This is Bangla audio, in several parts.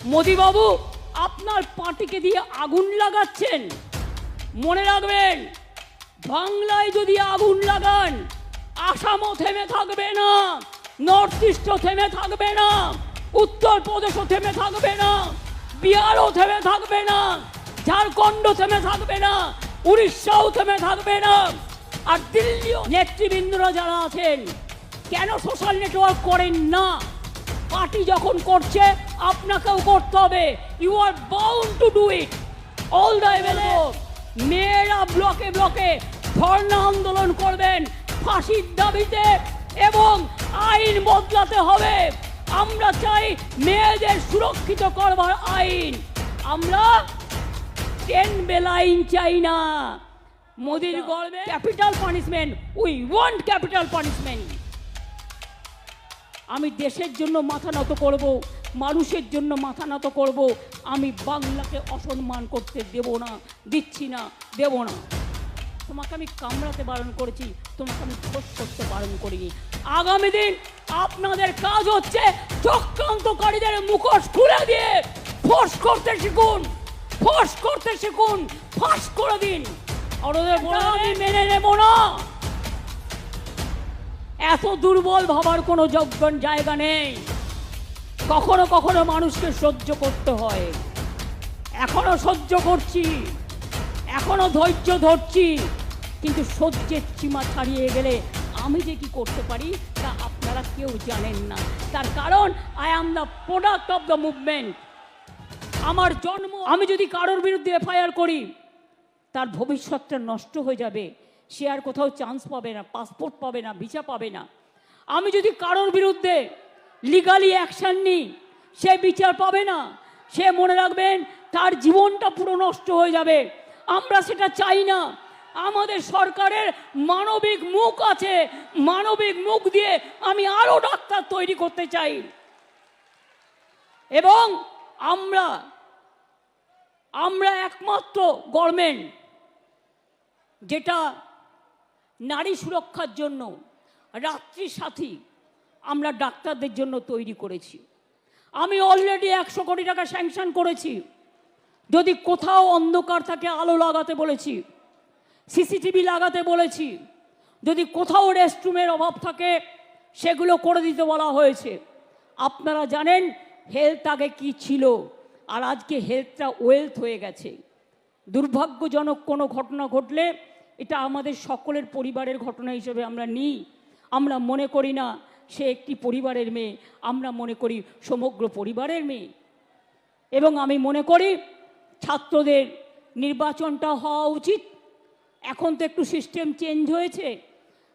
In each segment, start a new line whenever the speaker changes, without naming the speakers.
মোদি বাবু আপনার পার্টিকে দিয়ে আগুন লাগাচ্ছেন। মনে রাখবেন, বাংলায় যদি আগুন লাগান, আসামও থেমে থাকবে না, নর্থ ইস্টও থেমে থাকবে না, উত্তরপ্রদেশও থেমে থাকবে না, বিহারও থেমে থাকবে না, ঝাড়খণ্ডও থেমে থাকবে না, উড়িষ্যাও থেমে থাকবে না। আর দিল্লিও নেতৃবৃন্দরা যারা আছেন, কেন সোশ্যাল নেটওয়ার্ক করেন না? পার্টি যখন করছে আপনাকেও করতে হবে। You are bound to do it. All the available মেয়েরা ব্লকে ব্লকে ধর্ণা আন্দোলন করবেন ফাঁসির দাবিতে, এবং আইন বদলাতে হবে। আমরা চাই মেয়েদের সুরক্ষিত করবার আইন। আমরা 10 বেল আইন চাই না। মোদির গর্বে capital punishment, we want capital punishment. আমি দেশের জন্য মাথা নত করব, মানুষের জন্য মাথা নত করব। আমি বাংলাকে অসম্মান করতে দেব না, দিচ্ছি না, দেব না। তোমাকে আমি কামড়াতে বারণ করেছি, তোমাকে আমি ফোঁস করতে বারণ করিনি। আগামী দিন আপনাদের কাজ হচ্ছে চক্রান্তকারীদের মুখোশ খুলে দিয়ে ফোঁস করতে শিখুন, ফোঁস করতে শিখুন, ফাঁস করে দিন। আর ওদের বলা আমি মেনে নেব না। এত দুর্বল ভাবার কোনো জায়গা নেই। কখনো কখনো মানুষকে সহ্য করতে হয়। এখনো সহ্য করছি, এখনো ধৈর্য ধরছি, কিন্তু সহ্যের সীমা ছাড়িয়ে গেলে আমি যে কি করতে পারি তা আপনারা কেউ জানেন না। তার কারণ I am the product of the movement. আমার জন্ম, আমি যদি কারোর বিরুদ্ধে এফআইআর করি, তার ভবিষ্যৎটা নষ্ট হয়ে যাবে। সে আর কোথাও চান্স পাবে না, পাসপোর্ট পাবে না, ভিসা পাবে না। আমি যদি কারোর বিরুদ্ধে লিগালি অ্যাকশান নিই, সে বিচার পাবে না। সে মনে রাখবেন তার জীবনটা পুরো নষ্ট হয়ে যাবে। আমরা সেটা চাই না। আমাদের সরকারের মানবিক মুখ আছে, মানবিক মুখ দিয়ে আমি আরো ডাক্তার তৈরি করতে চাই। এবং আমরা একমাত্র গভর্নমেন্ট যেটা নারী সুরক্ষার জন্য রাত্রি সাথী আমরা ডাক্তারদের জন্য তৈরি করেছি। আমি অলরেডি 100 কোটি টাকা স্যাংশন করেছি। যদি কোথাও অন্ধকার থাকে আলো লাগাতে বলেছি, সিসিটিভি লাগাতে বলেছি। যদি কোথাও রেস্টরুমের অভাব থাকে সেগুলো করে দিতে বলা হয়েছে। আপনারা জানেন হেলথ আগে কি ছিল, আর আজকে হেলথটা ওয়েলথ হয়ে গেছে। দুর্ভাগ্যজনক কোনো ঘটনা ঘটলে এটা আমাদের সকলের পরিবারের ঘটনা হিসেবে আমরা নিই। আমরা মনে করি না সে একটি পরিবারের মেয়ে, আমরা মনে করি সমগ্র পরিবারের মেয়ে। এবং আমি মনে করি ছাত্রদের নির্বাচনটা হওয়া উচিত। এখন তো একটু সিস্টেম চেঞ্জ হয়েছে।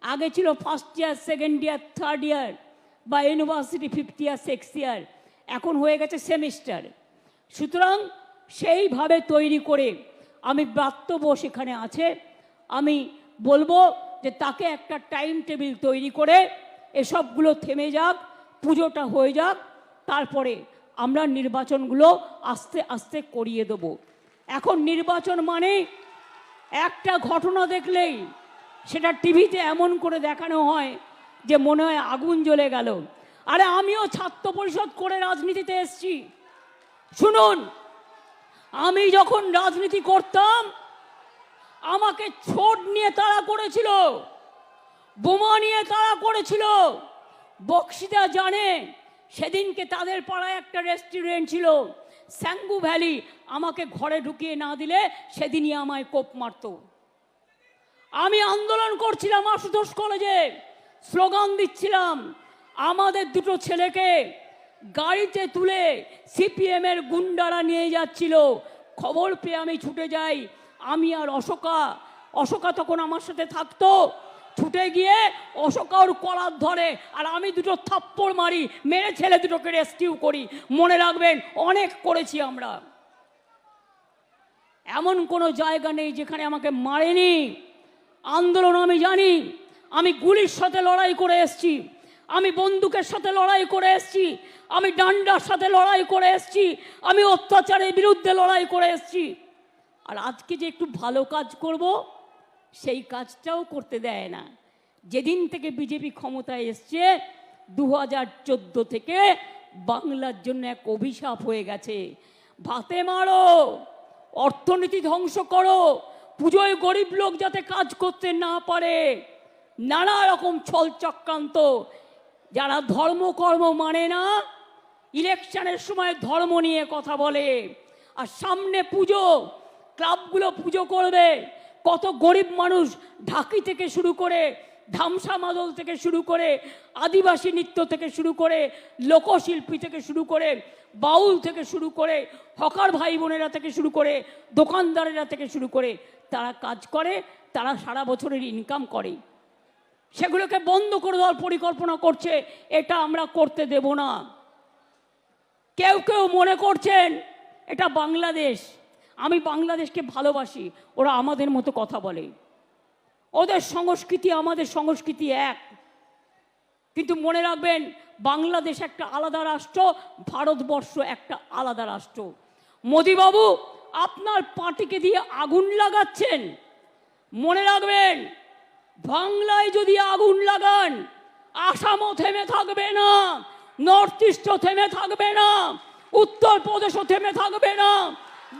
আগে ছিল first year, second year, third year, বা ইউনিভার্সিটি 5th ইয়ার, 6th ইয়ার। এখন হয়ে গেছে সেমিস্টার। সুতরাং সেইভাবে তৈরি করে আমি ব্রাত্যব সেখানে আছে, আমি বলবো যে তাকে একটা টাইম টেবিল তৈরি করে এসবগুলো থেমে যাক, পুজোটা হয়ে যাক, তারপরে আমরা নির্বাচনগুলো আস্তে আস্তে করিয়ে দেব। এখন নির্বাচন মানে একটা ঘটনা দেখলেই সেটা টিভিতে এমন করে দেখানো হয় যে মনে হয় আগুন জ্বলে গেল। আরে আমিও ছাত্র পরিষদ করে রাজনীতিতে এসেছি। শুনুন, আমি যখন রাজনীতি করতাম আমাকে ছোট নিয়ে তাড়া করেছিল, বোমা নিয়ে তাড়া করেছিল। বক্সিদা জানে, সেদিনকে তাদের পাড়ায় একটা রেস্টুরেন্ট ছিল স্যাঙ্গু ভ্যালি, আমাকে ঘরে ঢুকিয়ে না দিলে সেদিনই আমায় কোপ মারত। আমি আন্দোলন করছিলাম আশুতোষ কলেজে, স্লোগান দিচ্ছিলাম। আমাদের দুটো ছেলেকে গাড়িতে তুলে সিপিএমের গুন্ডারা নিয়ে যাচ্ছিল। খবর পেয়ে আমি ছুটে যাই। আমি আর অশোকা তখন আমার সাথে থাকতো। ছুটে গিয়ে অশোকা ওর কলার ধরে, আর আমি দুটো থাপ্পড় মারি, মেরে ছেলে দুটোকে রেস্কিউ করি। মনে রাখবেন অনেক করেছি আমরা। এমন কোনো জায়গা নেই যেখানে আমাকে মারেনি। আন্দোলন আমি জানি। আমি গুলির সাথে লড়াই করে এসেছি, আমি বন্দুকের সাথে লড়াই করে এসেছি, আমি ডান্ডার সাথে লড়াই করে এসেছি, আমি অত্যাচারের বিরুদ্ধে লড়াই করে এসেছি। আর আজকে যে একটু ভালো কাজ করব সেই কাজটাও করতে দেয় না। যেদিন থেকে বিজেপি ক্ষমতায় এসছে 2014 থেকে বাংলার জন্য এক অভিশাপ হয়ে গেছে। ভাতে মারো, অর্থনীতি ধ্বংস করো, পুজোয় গরিব লোক যাতে কাজ করতে না পারে, নানা রকম ছল চক্রান্ত। যারা ধর্মকর্ম মানে না, ইলেকশনের সময় ধর্ম নিয়ে কথা বলে, আর সামনে পুজো, ক্লাবগুলো পুজো করবে, কত গরিব মানুষ ঢাকি থেকে শুরু করে, ধামসা মাদল থেকে শুরু করে, আদিবাসী নৃত্য থেকে শুরু করে, লোকশিল্পী থেকে শুরু করে, বাউল থেকে শুরু করে, হকার ভাই বোনেরা থেকে শুরু করে, দোকানদারেরা থেকে শুরু করে, তারা কাজ করে, তারা সারা বছরের ইনকাম করে। সেগুলোকে বন্ধ করে দেওয়ার পরিকল্পনা করছে। এটা আমরা করতে দেব না। কেউ কেউ মনে করছেন এটা বাংলাদেশ, আমি বাংলাদেশকে ভালোবাসি, ওরা আমাদের মতো কথা বলে, ওদের সংস্কৃতি আমাদের সংস্কৃতি এক। কিন্তু মনে রাখবেন, বাংলাদেশ একটা আলাদা রাষ্ট্র, ভারতবর্ষ একটা আলাদা রাষ্ট্র। মোদিবাবু আপনার পার্টিকে দিয়ে আগুন লাগাচ্ছেন। মনে রাখবেন, বাংলায় যদি আগুন লাগান, আসামও থেমে থাকবে না, নর্থ ইস্টও থেমে থাকবে না, উত্তরপ্রদেশও থেমে থাকবে না,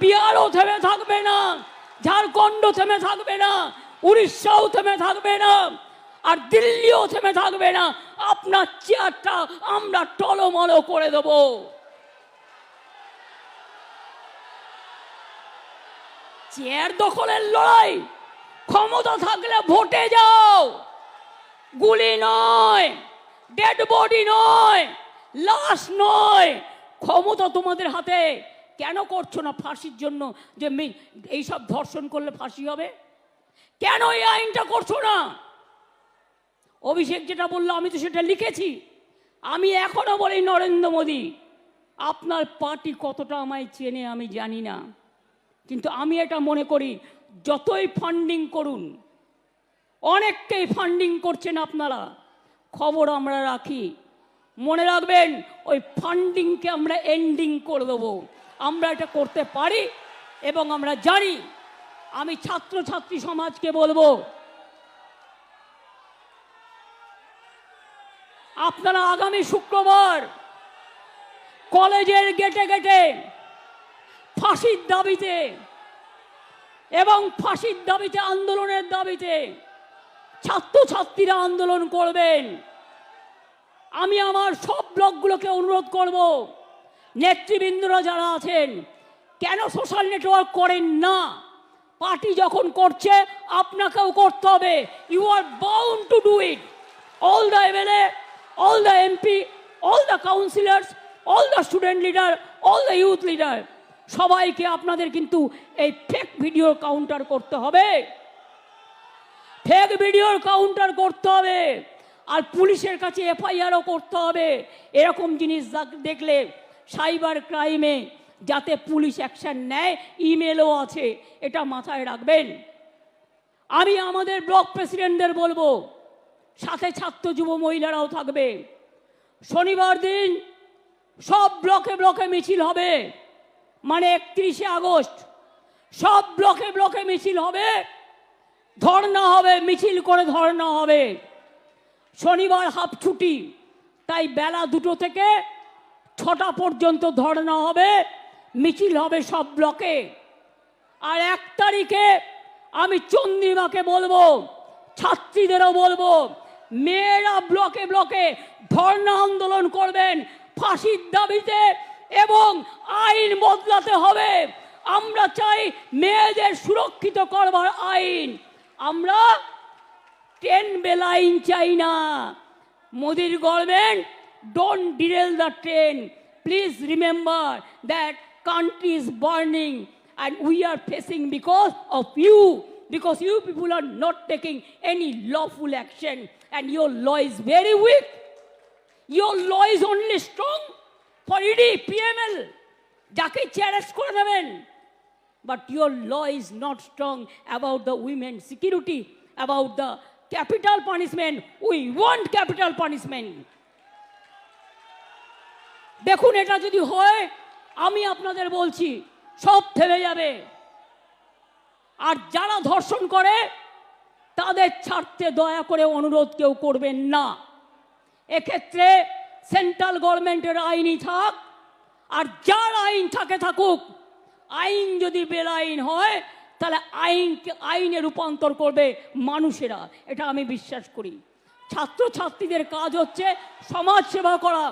বিহারও থেমে থাকবে না, ঝাড়খণ্ডও থেমে থাকবে না, উড়িষ্যাও থেমে থাকবে না, আর দিল্লিও থেমে থাকবে না। আপনার চেয়ারটা আমরা টলমল করে দেব। চেয়ার দখলের লড়াই, ক্ষমতা থাকলে ভোটে যাও, গুলি নয়, ডেড বডি নয়, লাশ নয়। ক্ষমতা তোমাদের হাতে। কেন করছো না ফাঁসির জন্য, যে এইসব ধর্ষণ করলে ফাঁসি হবে? কেন এই আইনটা করছো না? অভিষেক যেটা বললো আমি তো সেটা লিখেছি। আমি এখনো বলি, নরেন্দ্র মোদী আপনার পার্টি কতটা আমায় চেনে আমি জানি না, কিন্তু আমি এটা মনে করি, যতই ফান্ডিং করুন, অনেককেই ফান্ডিং করছেন আপনারা, খবর আমরা রাখি। মনে রাখবেন, ওই ফান্ডিংকে আমরা এন্ডিং করে দেবো। আমরা এটা করতে পারি এবং আমরা জানি। আমি ছাত্রছাত্রী সমাজকে বলবো, আপনারা আগামী শুক্রবার কলেজের গেটে গেটে ফাঁসির দাবিতে এবং ফাঁসির দাবিতে, আন্দোলনের দাবিতে ছাত্রছাত্রীরা আন্দোলন করবেন। আমি আমার সব ব্লকগুলোকে অনুরোধ করব, নেতৃবৃন্দরা যারা আছেন, কেন সোশ্যাল নেটওয়ার্ক করেন না? পার্টি যখন করছে আপনাকেও করতে হবে। You are bound to do it. All the MLA, all the MP, all the councillors, all the student leader, all the youth leader, সবাইকে আপনাদের কিন্তু এই ফেক ভিডিওর কাউন্টার করতে হবে। ফেক ভিডিওর কাউন্টার করতে হবে, আর পুলিশের কাছে এফআইআরও করতে হবে। এরকম জিনিস দেখলে সাইবার ক্রাইমে যাতে পুলিশ অ্যাকশন নেয়, ইমেলও আছে, এটা মাথায় রাখবেন। আমি আমাদের ব্লক প্রেসিডেন্টদের বলবো, সাথে ছাত্র যুব মহিলারাও থাকবে। শনিবার দিন সব ব্লকে ব্লকে মিছিল হবে, মানে 31শে আগস্ট সব ব্লকে ব্লকে মিছিল হবে, ধর্ণা হবে, মিছিল করে ধর্ণা হবে। শনিবার হাফ ছুটি, তাই বেলা 2টো থেকে 6টা পর্যন্ত ধর্ণা হবে, মিছিল হবে সব ব্লকে। আর 1 তারিখে আমি চন্দ্রিমাকে বলবো, ছাত্রীদেরও বলবো, মেয়েরা ব্লকে ব্লকে ধর্ণা আন্দোলন করবেন ফাঁসির দাবিতে, এবং আইন বদলাতে হবে। আমরা চাই মেয়েদের সুরক্ষিত করবার আইন। আমরা 10 বেল আইন চাই না। মোদির government, don't derail the train. Please remember that country is burning and we are facing because of you, because you people are not taking any lawful action and your law is very weak. Your law is only strong for ED, PML, যাকে চ্যালেঞ্জ করে নেবেন, but your law is not strong about the women's security, about the capital punishment. We want capital punishment. দেখুন, এটা যদি হয়, আমি আপনাদের বলছি সব থেমে যাবে। আর যারা ধর্ষণ করে তাদের ছাড়তে দয়া করে অনুরোধ কেউ করবেন না। এক্ষেত্রে সেন্ট্রাল গভর্নমেন্টের আইনই থাক, আর যার আইন থাকে থাকুক, আইন যদি বেআইন হয় তাহলে আইনে রূপান্তর করবে মানুষেরা, এটা আমি বিশ্বাস করি। ছাত্রছাত্রীদের কাজ হচ্ছে সমাজ সেবা করা,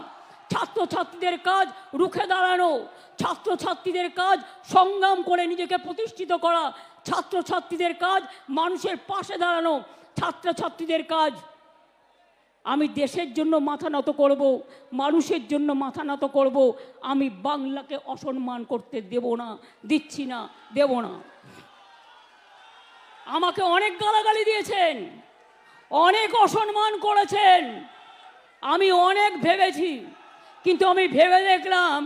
ছাত্রছাত্রীদের কাজ রুখে দাঁড়ানো, ছাত্রছাত্রীদের কাজ সংগ্রাম করে নিজেকে প্রতিষ্ঠিত করা, ছাত্রছাত্রীদের কাজ মানুষের পাশে দাঁড়ানো, ছাত্রছাত্রীদের কাজ আমি দেশের জন্য মাথা নত করব, মানুষের জন্য মাথা নত করব। আমি বাংলাকে অসম্মান করতে দেব না, দিচ্ছি না, দেব না। আমাকে অনেক গালাগালি দিয়েছেন, অনেক অসম্মান করেছেন, আমি অনেক ভেবেছি, কিন্তু আমি ভেবে দেখলাম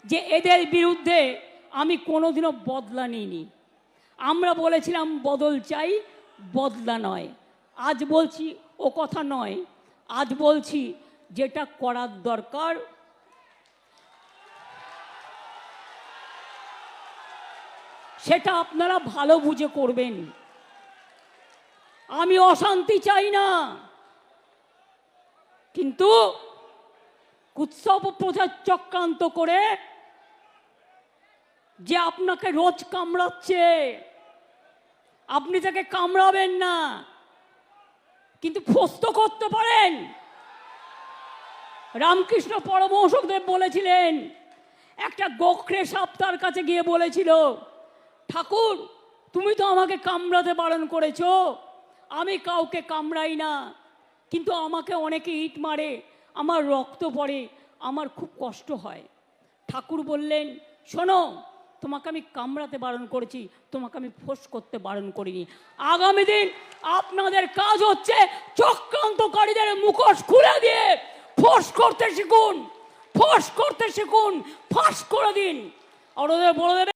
যে এদের বিরুদ্ধে আমি কোনোদিনও বদলা নিইনি। আমরা বলেছিলাম বদল চাই, বদলা নয়। আজ বলছি ও কথা নয়, আজ বলছি যেটা করার দরকার সেটা আপনারা ভালো বুঝে করবেন। আমি অশান্তি চাই না, কিন্তু উৎসব প্রচার চক্রান্ত করে যে আপনাকে রোজ কামড়াচ্ছে, আপনি তাকে কামড়াবেন না, কিন্তু ফস্ত করতে পারেন। রামকৃষ্ণ পরমহংসদেব বলেছিলেন, একটা গোখরে সাপ তার কাছে গিয়ে বলেছিল, ঠাকুর তুমি তো আমাকে কামড়াতে বারণ করেছো, আমি কাউকে কামড়াই না, কিন্তু আমাকে অনেকে ইট মারে, আমার রক্ত পড়ে, আমার খুব কষ্ট হয়। ঠাকুর বললেন, শোনো, তোমাকে আমি কামড়াতে বারণ করেছি, তোমাকে আমি ফোঁস করতে বারণ করিনি। আগামী দিন আপনাদের কাজ হচ্ছে চক্রান্তকারীদের মুখোশ খুলে দিয়ে ফোঁস করতে শিখুন, ফোঁস করতে শিখুন, ফাঁস করে দিন। আর ওদের বলে দেবে